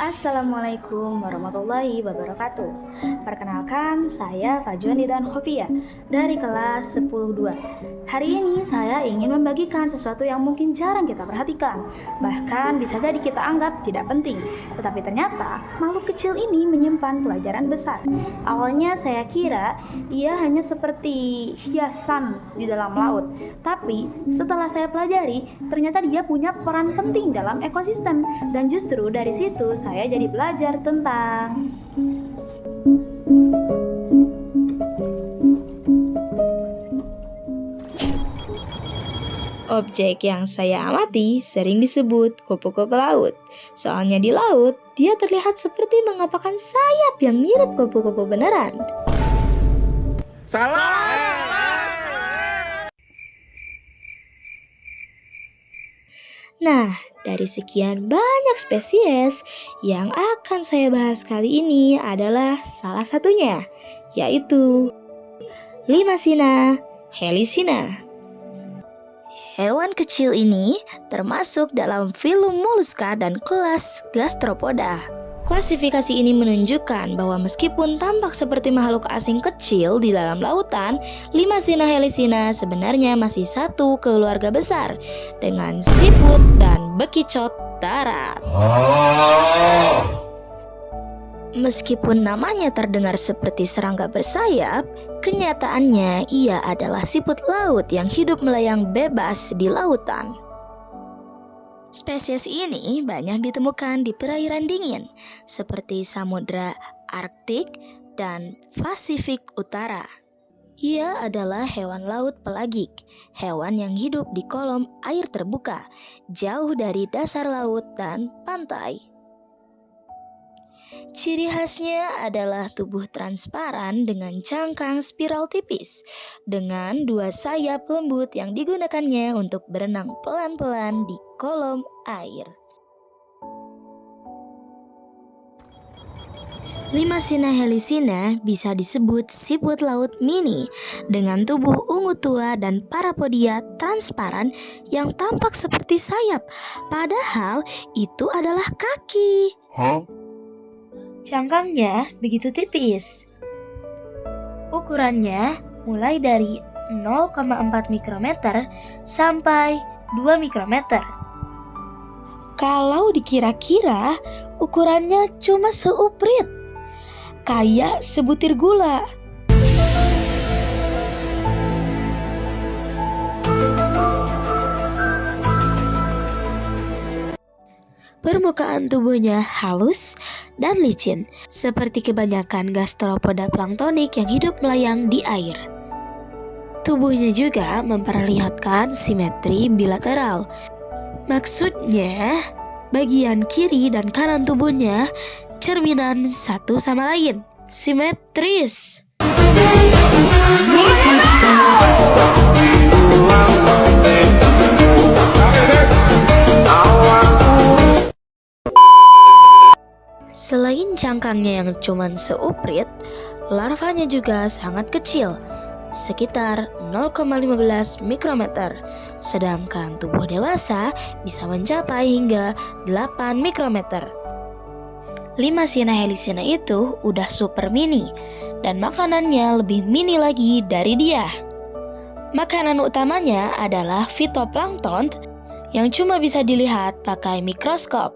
Assalamualaikum warahmatullahi wabarakatuh. Perkenalkan, saya Fajuan Lidan Khofia dari kelas 10-2. Hari ini saya ingin membagikan sesuatu yang mungkin jarang kita perhatikan, bahkan bisa jadi kita anggap tidak penting. Tetapi ternyata makhluk kecil ini menyimpan pelajaran besar. Awalnya saya kira ia hanya seperti hiasan di dalam laut, tapi setelah saya pelajari, ternyata dia punya peran penting dalam ekosistem. Dan justru dari situ saya jadi belajar tentang objek yang saya amati sering disebut kupu-kupu laut. Soalnya di laut, dia terlihat seperti mengepakkan sayap yang mirip kupu-kupu beneran. Salah! Nah, dari sekian banyak spesies yang akan saya bahas kali ini adalah salah satunya, yaitu Limacina helicina. Hewan kecil ini termasuk dalam filum Mollusca dan kelas Gastropoda. Klasifikasi ini menunjukkan bahwa meskipun tampak seperti makhluk asing kecil di dalam lautan, Limacina helicina sebenarnya masih satu keluarga besar dengan siput dan bekicot darat. Meskipun namanya terdengar seperti serangga bersayap, kenyataannya ia adalah siput laut yang hidup melayang bebas di lautan. Spesies ini banyak ditemukan di perairan dingin, seperti Samudra Arktik dan Pasifik Utara. Ia adalah hewan laut pelagik, hewan yang hidup di kolom air terbuka, jauh dari dasar laut dan pantai. Ciri khasnya adalah tubuh transparan dengan cangkang spiral tipis, dengan dua sayap lembut yang digunakannya untuk berenang pelan-pelan di kolom air. Limacina helicina bisa disebut siput laut mini dengan tubuh ungu tua dan parapodia transparan yang tampak seperti sayap, padahal itu adalah kaki. Cangkangnya begitu tipis. Ukurannya mulai dari 0,4 mikrometer sampai 2 mikrometer. Kalau dikira-kira, ukurannya cuma seuprit, kayak sebutir gula. Permukaan tubuhnya halus dan licin, seperti kebanyakan gastropoda planktonik yang hidup melayang di air. Tubuhnya juga memperlihatkan simetri bilateral. Maksudnya, bagian kiri dan kanan tubuhnya cerminan satu sama lain, simetris. Selain cangkangnya yang cuman seuprit, larvanya juga sangat kecil, sekitar 0,15 mikrometer, sedangkan tubuh dewasa bisa mencapai hingga 8 mikrometer. Limacina helicina itu udah super mini, dan makanannya lebih mini lagi dari dia. Makanan utamanya adalah fitoplankton yang cuma bisa dilihat pakai mikroskop,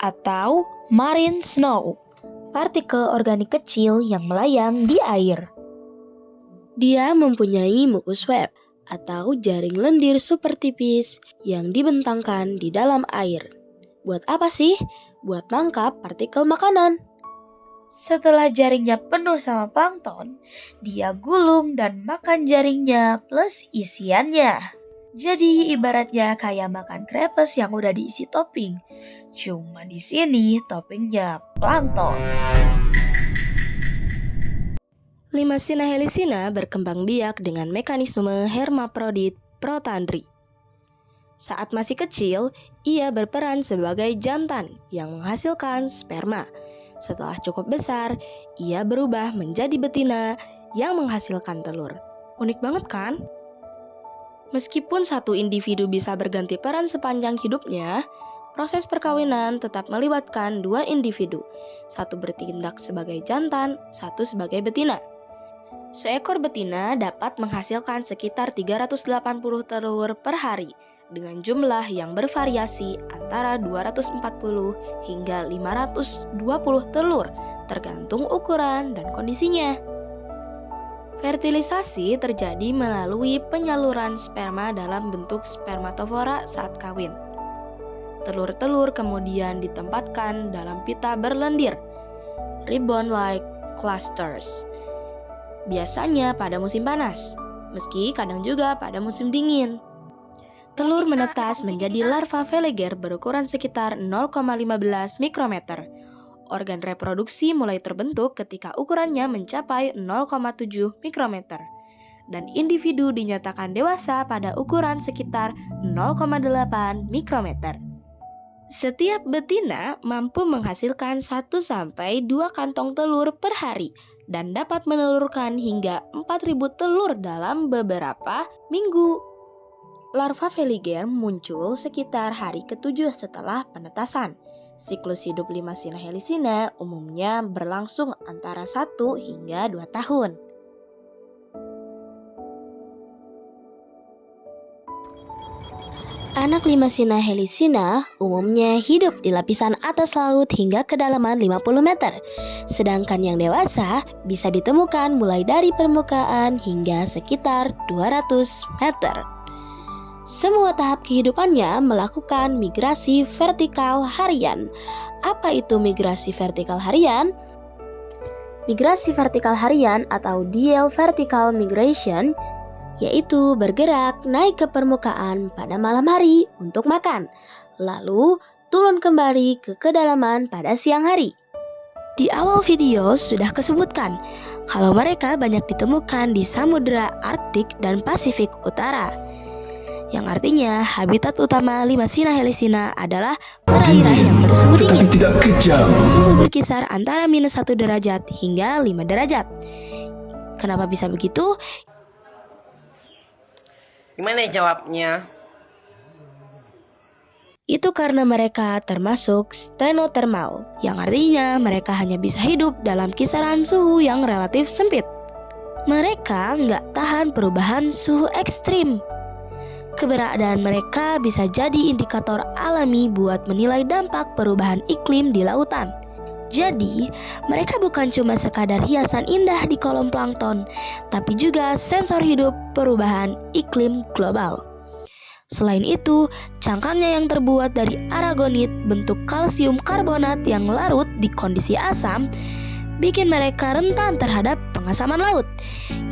atau marine snow, partikel organik kecil yang melayang di air. Dia mempunyai mukus web atau jaring lendir super tipis yang dibentangkan di dalam air. Buat apa sih? Buat nangkap partikel makanan. Setelah jaringnya penuh sama plankton, dia gulung dan makan jaringnya plus isiannya. Jadi ibaratnya kayak makan krepes yang udah diisi topping. Cuma di sini toppingnya plankton. Limacina helicina berkembang biak dengan mekanisme hermaprodit protandri. Saat masih kecil, ia berperan sebagai jantan yang menghasilkan sperma. Setelah cukup besar, ia berubah menjadi betina yang menghasilkan telur. Unik banget kan? Meskipun satu individu bisa berganti peran sepanjang hidupnya, proses perkawinan tetap melibatkan dua individu. Satu bertindak sebagai jantan, satu sebagai betina. Seekor betina dapat menghasilkan sekitar 380 telur per hari dengan jumlah yang bervariasi antara 240 hingga 520 telur tergantung ukuran dan kondisinya. Fertilisasi terjadi melalui penyaluran sperma dalam bentuk spermatofora saat kawin. Telur-telur kemudian ditempatkan dalam pita berlendir, ribbon-like clusters. Biasanya pada musim panas, meski kadang juga pada musim dingin. Telur menetas menjadi larva veliger berukuran sekitar 0,15 mikrometer. Organ reproduksi mulai terbentuk ketika ukurannya mencapai 0,7 mikrometer. Dan individu dinyatakan dewasa pada ukuran sekitar 0,8 mikrometer. Setiap betina mampu menghasilkan 1-2 kantong telur per hari dan dapat menelurkan hingga 4.000 telur dalam beberapa minggu. Larva veliger muncul sekitar hari ke-7 setelah penetasan. Siklus hidup Limacina helicina umumnya berlangsung antara 1 hingga 2 tahun. Anak Limacina helicina umumnya hidup di lapisan atas laut hingga kedalaman 50 meter, sedangkan yang dewasa bisa ditemukan mulai dari permukaan hingga sekitar 200 meter. Semua tahap kehidupannya melakukan migrasi vertikal harian. Apa itu migrasi vertikal harian? Migrasi vertikal harian atau diel vertical migration yaitu bergerak naik ke permukaan pada malam hari untuk makan, lalu turun kembali ke kedalaman pada siang hari. Di awal video sudah kesebutkan kalau mereka banyak ditemukan di Samudra Arktik dan Pasifik Utara. Yang artinya habitat utama Limacina helicina adalah perairan yang bersuhu dingin. Suhu berkisar antara -1 derajat hingga 5 derajat. Kenapa bisa begitu? Gimana jawabnya? Itu karena mereka termasuk stenothermal, yang artinya mereka hanya bisa hidup dalam kisaran suhu yang relatif sempit. Mereka nggak tahan perubahan suhu ekstrim. Keberadaan mereka bisa jadi indikator alami buat menilai dampak perubahan iklim di lautan. Jadi, mereka bukan cuma sekadar hiasan indah di kolom plankton, tapi juga sensor hidup perubahan iklim global. Selain itu, cangkangnya yang terbuat dari aragonit bentuk kalsium karbonat yang larut di kondisi asam bikin mereka rentan terhadap pengasaman laut.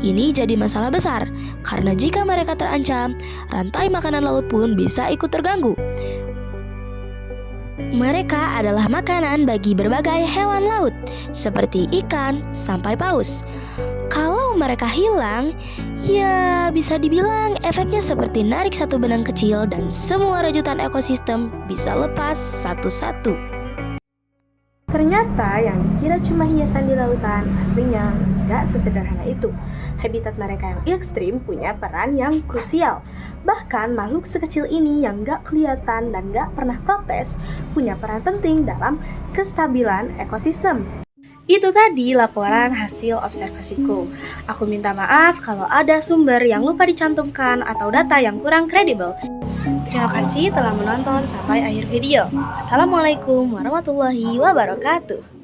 Ini jadi masalah besar, karena jika mereka terancam, rantai makanan laut pun bisa ikut terganggu. Mereka adalah makanan bagi berbagai hewan laut, seperti ikan sampai paus. Kalau mereka hilang, ya bisa dibilang efeknya seperti narik satu benang kecil dan semua rajutan ekosistem bisa lepas satu-satu. Ternyata yang dikira cuma hiasan di lautan aslinya nggak sesederhana itu. Habitat mereka yang ekstrim punya peran yang krusial. Bahkan makhluk sekecil ini yang nggak kelihatan dan nggak pernah protes punya peran penting dalam kestabilan ekosistem. Itu tadi laporan hasil observasiku. Aku minta maaf kalau ada sumber yang lupa dicantumkan atau data yang kurang kredibel. Terima kasih telah menonton sampai akhir video. Assalamualaikum warahmatullahi wabarakatuh.